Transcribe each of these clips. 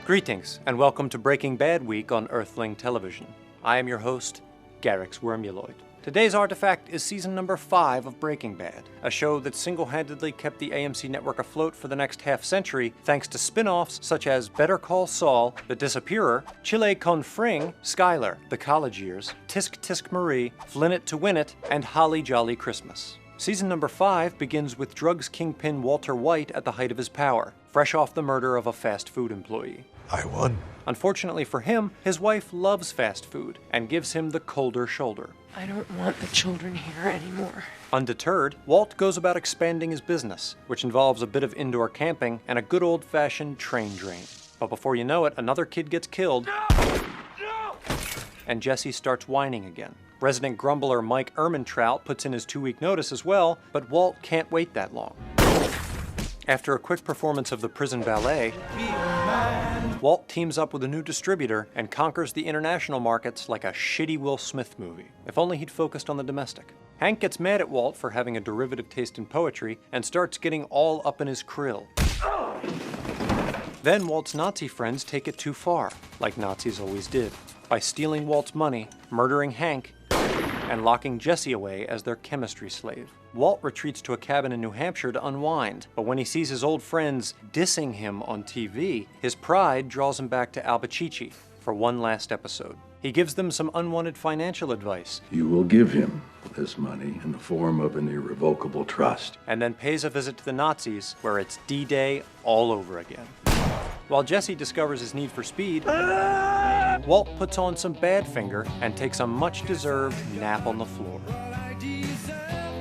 Greetings, and welcome to Breaking Bad Week on Earthling Television. I am your host, Garyx Wormuloid. Today's artifact is season number 5 of Breaking Bad, a show that single-handedly kept the AMC network afloat for the next half-century thanks to spin-offs such as Better Call Saul, The Disappearer, Chile con Fring, Skylar, The College Years, Tisk Tisk Marie, Flynn It to Win It, and Holly Jolly Christmas. Season number 5 begins with drugs kingpin Walter White at the height of his power, fresh off the murder of a fast food employee. I won. Unfortunately for him, his wife loves fast food and gives him the colder shoulder. I don't want the children here anymore. Undeterred, Walt goes about expanding his business, which involves a bit of indoor camping and a good old-fashioned train drain. But before you know it, another kid gets killed, and Jesse starts whining again. Resident grumbler Mike Ehrmantraut puts in his 2-week notice as well, but Walt can't wait that long. After a quick performance of the prison ballet, Walt teams up with a new distributor and conquers the international markets like a shitty Will Smith movie. If only he'd focused on the domestic. Hank gets mad at Walt for having a derivative taste in poetry and starts getting all up in his krill. Then Walt's Nazi friends take it too far, like Nazis always did, by stealing Walt's money, murdering Hank, and locking Jesse away as their chemistry slave. Walt retreats to a cabin in New Hampshire to unwind, but when he sees his old friends dissing him on TV, his pride draws him back to Albachichi for one last episode. He gives them some unwanted financial advice. You will give him this money in the form of an irrevocable trust. And then pays a visit to the Nazis, where it's D-Day all over again. While Jesse discovers his need for speed, Walt puts on some Badfinger and takes a much-deserved nap on the floor.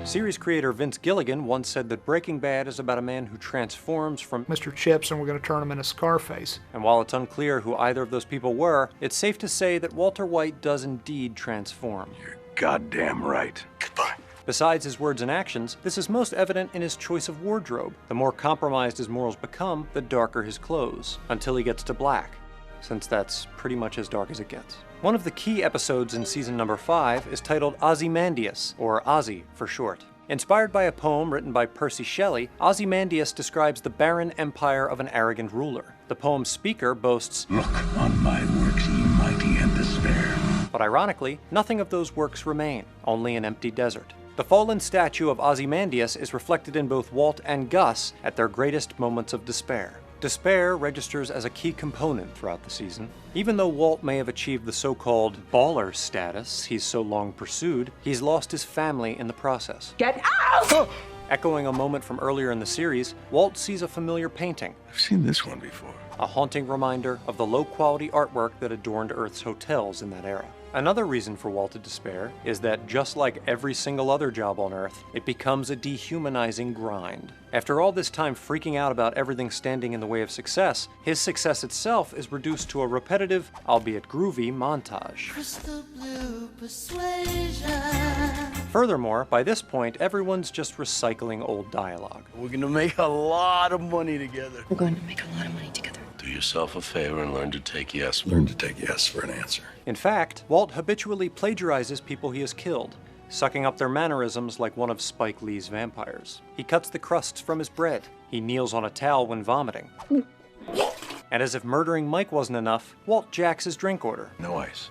Series creator Vince Gilligan once said that Breaking Bad is about a man who transforms from Mr. Chips and we're going to turn him into Scarface. And while it's unclear who either of those people were, it's safe to say that Walter White does indeed transform. You're goddamn right. Goodbye. Besides his words and actions, this is most evident in his choice of wardrobe. The more compromised his morals become, the darker his clothes, until he gets to black, since that's pretty much as dark as it gets. One of the key episodes in season number 5 is titled Ozymandias, or Ozzy for short. Inspired by a poem written by Percy Shelley, Ozymandias describes the barren empire of an arrogant ruler. The poem's speaker boasts, "Look on my works, ye mighty, and despair." But ironically, nothing of those works remain, only an empty desert. The fallen statue of Ozymandias is reflected in both Walt and Gus at their greatest moments of despair. Despair registers as a key component throughout the season. Even though Walt may have achieved the so-called baller status he's so long pursued, he's lost his family in the process. Get out! Echoing a moment from earlier in the series, Walt sees a familiar painting, I've seen this one before. a haunting reminder of the low-quality artwork that adorned Earth's hotels in that era. Another reason for Walt to despair is that, just like every single other job on Earth, it becomes a dehumanizing grind. After all this time freaking out about everything standing in the way of success, his success itself is reduced to a repetitive, albeit groovy, montage. Crystal blue persuasion. Furthermore, by this point, everyone's just recycling old dialogue. We're gonna make a lot of money together. We're going to make a lot of money together. Do yourself a favor and learn to take yes. Learn to take yes for an answer. In fact, Walt habitually plagiarizes people he has killed, sucking up their mannerisms like one of Spike Lee's vampires. He cuts the crusts from his bread. He kneels on a towel when vomiting. And as if murdering Mike wasn't enough, Walt jacks his drink order. No ice.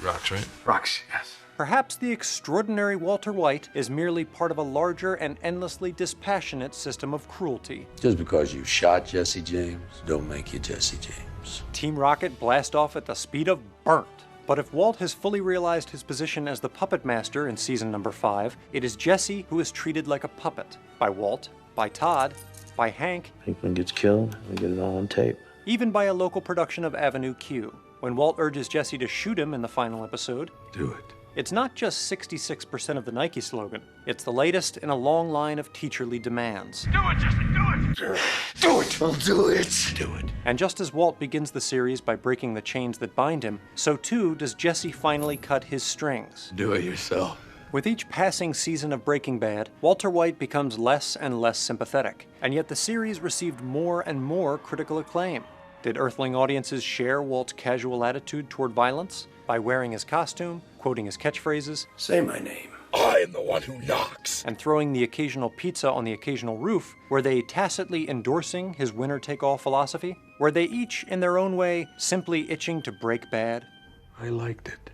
Rocks, right? Rocks, yes. Perhaps the extraordinary Walter White is merely part of a larger and endlessly dispassionate system of cruelty. Just because you shot Jesse James, don't make you Jesse James. Team Rocket blast off at the speed of burnt. But if Walt has fully realized his position as the puppet master in season number 5, it is Jesse who is treated like a puppet. By Walt, by Todd, by Hank, Pinkman gets killed, we get it all on tape. even by a local production of Avenue Q. When Walt urges Jesse to shoot him in the final episode, Do it. it's not just 66% of the Nike slogan, it's the latest in a long line of teacherly demands. Do it, Jesse, do it! Do it! I'll do it! Do it. And just as Walt begins the series by breaking the chains that bind him, so too does Jesse finally cut his strings. Do it yourself. With each passing season of Breaking Bad, Walter White becomes less and less sympathetic, and yet the series received more and more critical acclaim. Did Earthling audiences share Walt's casual attitude toward violence? By wearing his costume, quoting his catchphrases, Say my name. I am the one who knocks. And throwing the occasional pizza on the occasional roof, were they tacitly endorsing his winner-take-all philosophy? Were they each, in their own way, simply itching to break bad? I liked it.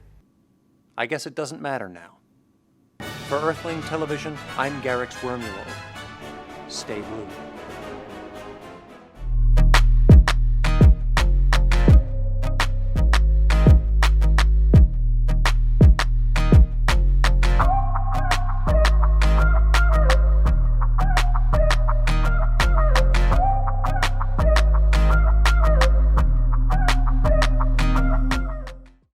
I guess it doesn't matter now. For Earthling Television, I'm Garyx Wormuloid. Stay blue.